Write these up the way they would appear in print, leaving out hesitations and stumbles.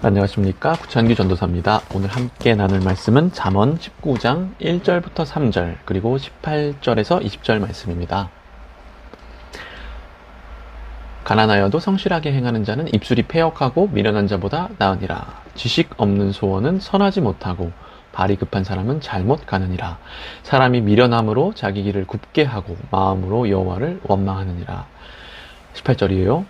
안녕하십니까, 구찬기 전도사입니다. 오늘 함께 나눌 말씀은 잠언 19장 1절부터 3절 그리고 18절에서 20절 말씀입니다. 가난하여도 성실하게 행하는 자는 입술이 패역하고 미련한 자보다 나으니라. 지식 없는 소원은 선하지 못하고 발이 급한 사람은 잘못 가느니라. 사람이 미련함으로 자기 길을 굽게 하고 마음으로 여호와를 원망하느니라. 18절이에요.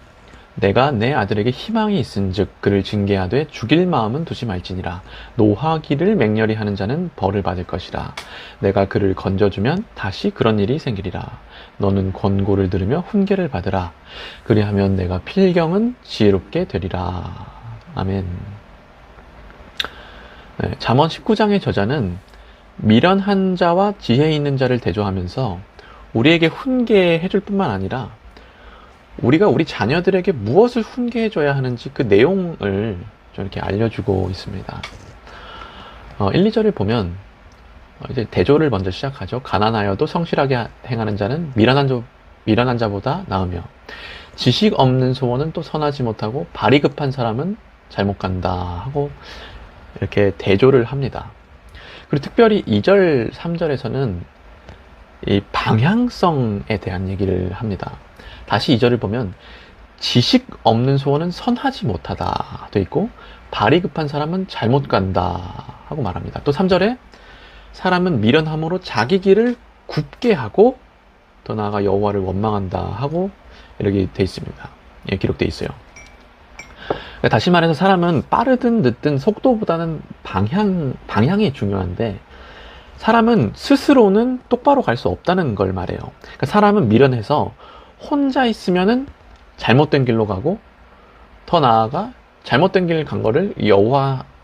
내가 내 아들에게 희망이 있은즉 그를 징계하되 죽일 마음은 두지 말지니라. 노하기를 맹렬히 하는 자는 벌을 받을 것이라. 내가 그를 건져주면 다시 그런 일이 생기리라. 너는 권고를 들으며 훈계를 받으라. 그리하면 내가 필경은 지혜롭게 되리라. 아멘. 잠언 19장의 저자는 미련한 자와 지혜 있는 자를 대조하면서 우리에게 훈계해 줄 뿐만 아니라 우리가 우리 자녀들에게 무엇을 훈계해 줘야 하는지 그 내용을 좀 이렇게 알려주고 있습니다. 1, 2절을 보면 이제 대조를 먼저 시작하죠. 가난하여도 성실하게 행하는 자는 미련한 자보다 나으며 지식 없는 소원은 또 선하지 못하고 발이 급한 사람은 잘못 간다 하고 이렇게 대조를 합니다. 그리고 특별히 2절, 3절에서는 이 방향성에 대한 얘기를 합니다. 다시 2절을 보면 지식 없는 소원은 선하지 못하다 돼 있고 발이 급한 사람은 잘못 간다 하고 말합니다. 또 3절에 사람은 미련함으로 자기 길을 굽게 하고 더 나아가 여호와를 원망한다 하고 이렇게 돼 있습니다. 예, 기록돼 있어요. 다시 말해서 사람은 빠르든 늦든 속도보다는 방향이 중요한데 사람은 스스로는 똑바로 갈 수 없다는 걸 말해요. 그러니까 사람은 미련해서 혼자 있으면은 잘못된 길로 가고 더 나아가 잘못된 길 간 거를 여호와까지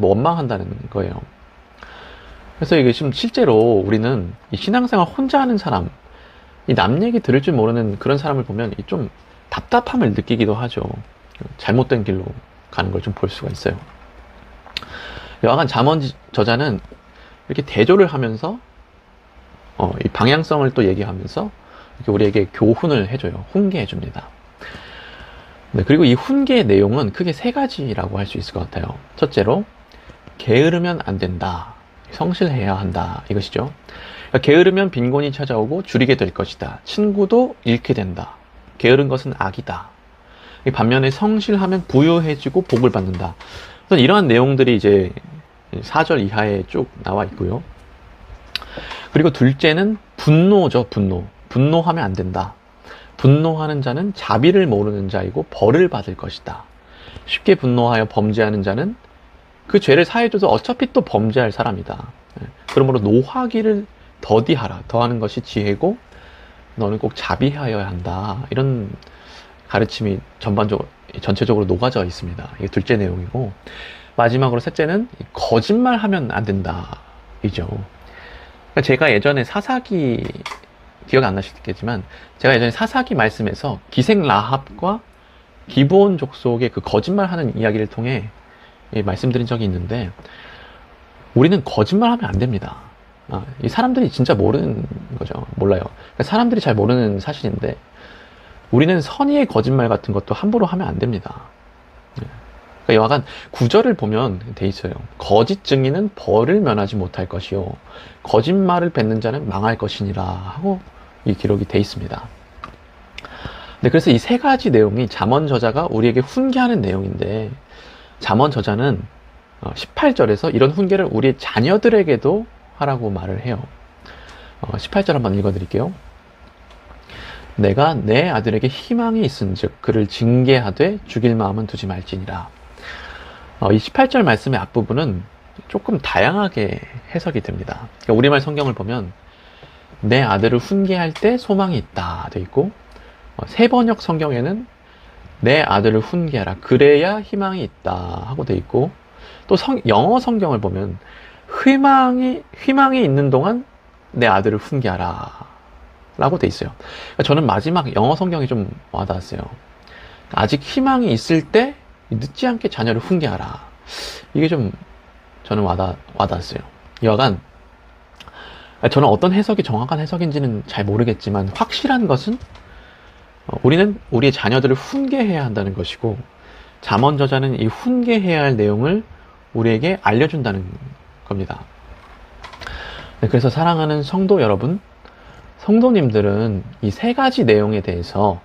원망한다는 거예요. 그래서 이게 지금 실제로 우리는 이 신앙생활 혼자 하는 사람, 이 남 얘기 들을 줄 모르는 그런 사람을 보면 좀 답답함을 느끼기도 하죠. 잘못된 길로 가는 걸 좀 볼 수가 있어요. 여하간 잠언 저자는 이렇게 대조를 하면서 이 방향성을 또 얘기하면서 이렇게 우리에게 교훈을 해줘요. 훈계해줍니다. 네, 그리고 이 훈계의 내용은 크게 세 가지라고 할 수 있을 것 같아요. 첫째로 게으르면 안 된다. 성실해야 한다. 이것이죠. 그러니까 게으르면 빈곤이 찾아오고 줄이게 될 것이다. 친구도 잃게 된다. 게으른 것은 악이다. 반면에 성실하면 부유해지고 복을 받는다. 그래서 이러한 내용들이 이제 4절 이하에 쭉 나와 있고요. 그리고 둘째는 분노죠. 분노하면 안 된다. 분노하는 자는 자비를 모르는 자이고 벌을 받을 것이다. 쉽게 분노하여 범죄하는 자는 그 죄를 사해줘도 어차피 또 범죄할 사람이다. 그러므로 노하기를 더하는 것이 지혜고 너는 꼭 자비하여야 한다. 이런 가르침이 전체적으로 녹아져 있습니다. 이게 둘째 내용이고, 마지막으로 셋째는 거짓말하면 안 된다. 이죠. 제가 예전에 사사기, 기억 안 나시겠지만 제가 예전에 사사기 말씀에서 기생 라합과 기브온 족속의 그 거짓말하는 이야기를 통해 말씀드린 적이 있는데, 우리는 거짓말하면 안 됩니다. 이 사람들이 진짜 모르는 거죠. 몰라요. 그러니까 사람들이 잘 모르는 사실인데 우리는 선의의 거짓말 같은 것도 함부로 하면 안 됩니다. 그러니까 여하간 구절을 보면 돼 있어요. 거짓 증인은 벌을 면하지 못할 것이요 거짓말을 뱉는 자는 망할 것이니라 하고 이 기록이 돼 있습니다. 네, 그래서 이 세 가지 내용이 잠언 저자가 우리에게 훈계하는 내용인데, 잠언 저자는 18절에서 이런 훈계를 우리 자녀들에게도 하라고 말을 해요. 18절 한번 읽어드릴게요. 내가 내 아들에게 희망이 있은즉 그를 징계하되 죽일 마음은 두지 말지니라. 이 18절 말씀의 앞부분은 조금 다양하게 해석이 됩니다. 그러니까 우리말 성경을 보면 내 아들을 훈계할 때 소망이 있다 돼 있고, 새 번역 성경에는 내 아들을 훈계하라 그래야 희망이 있다 하고 돼 있고, 또 영어 성경을 보면 희망이 있는 동안 내 아들을 훈계하라 라고 돼 있어요. 그러니까 저는 마지막 영어 성경이 좀 와닿았어요. 아직 희망이 있을 때 늦지 않게 자녀를 훈계하라. 이게 좀 저는 와닿았어요. 여하간 저는 어떤 해석이 정확한 해석인지는 잘 모르겠지만 확실한 것은 우리는 우리의 자녀들을 훈계해야 한다는 것이고, 잠언 저자는 이 훈계해야 할 내용을 우리에게 알려준다는 겁니다. 네, 그래서 사랑하는 성도 여러분, 성도님들은 이 세 가지 내용에 대해서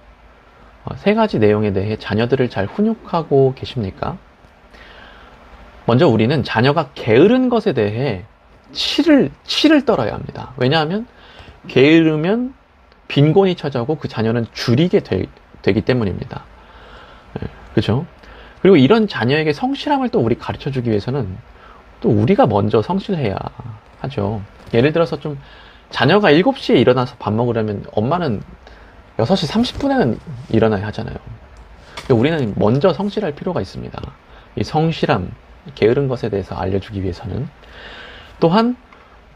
세 가지 내용에 대해 자녀들을 잘 훈육하고 계십니까? 먼저 우리는 자녀가 게으른 것에 대해 치를 떨어야 합니다. 왜냐하면 게으르면 빈곤이 찾아오고 그 자녀는 줄이게 되기 때문입니다. 그렇죠? 그리고 이런 자녀에게 성실함을 또 우리 가르쳐 주기 위해서는 또 우리가 먼저 성실해야 하죠. 예를 들어서 좀 자녀가 7시에 일어나서 밥 먹으려면 엄마는 6시 30분에는 일어나야 하잖아요. 우리는 먼저 성실할 필요가 있습니다. 이 성실함, 게으른 것에 대해서 알려주기 위해서는. 또한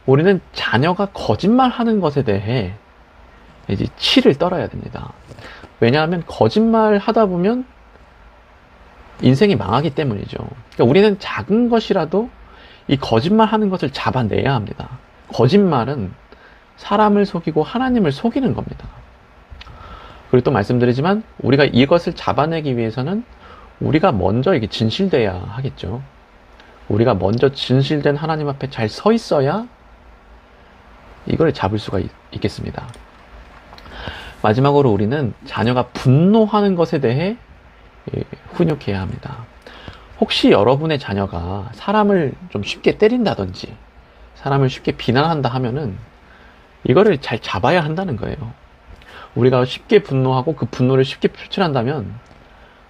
우리는 자녀가 거짓말하는 것에 대해 이제 치를 떨어야 됩니다. 왜냐하면 거짓말 하다 보면 인생이 망하기 때문이죠. 그러니까 우리는 작은 것이라도 이 거짓말하는 것을 잡아내야 합니다. 거짓말은 사람을 속이고 하나님을 속이는 겁니다. 그리고 또 말씀드리지만 우리가 이것을 잡아내기 위해서는 우리가 먼저 이게 진실돼야 하겠죠. 우리가 먼저 진실된 하나님 앞에 잘 서 있어야 이걸 잡을 수가 있겠습니다. 마지막으로 우리는 자녀가 분노하는 것에 대해 훈육해야 합니다. 혹시 여러분의 자녀가 사람을 좀 쉽게 때린다든지 사람을 쉽게 비난한다 하면은 이거를 잘 잡아야 한다는 거예요. 우리가 쉽게 분노하고 그 분노를 쉽게 표출한다면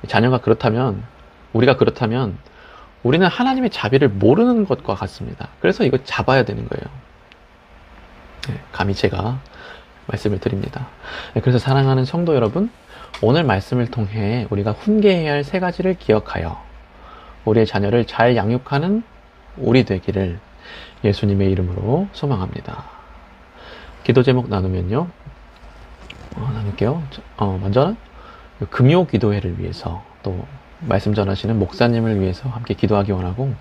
자녀가 그렇다면 우리가 그렇다면 우리는 하나님의 자비를 모르는 것과 같습니다. 그래서 이거 잡아야 되는 거예요. 감히 제가 말씀을 드립니다. 그래서 사랑하는 성도 여러분, 오늘 말씀을 통해 우리가 훈계해야 할 세 가지를 기억하여 우리의 자녀를 잘 양육하는 우리 되기를 예수님의 이름으로 소망합니다. 기도 제목 나누면요. 나눌게요. 먼저 금요 기도회를 위해서 또 말씀 전하시는 목사님을 위해서 함께 기도하기 원하고,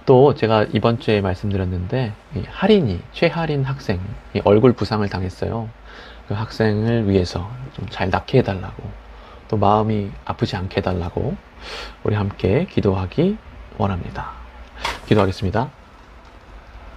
또 제가 이번 주에 말씀드렸는데 최하린 학생 얼굴 부상을 당했어요. 그 학생을 위해서 좀 잘 낫게 해달라고, 또 마음이 아프지 않게 해달라고 우리 함께 기도하기 원합니다. 기도하겠습니다.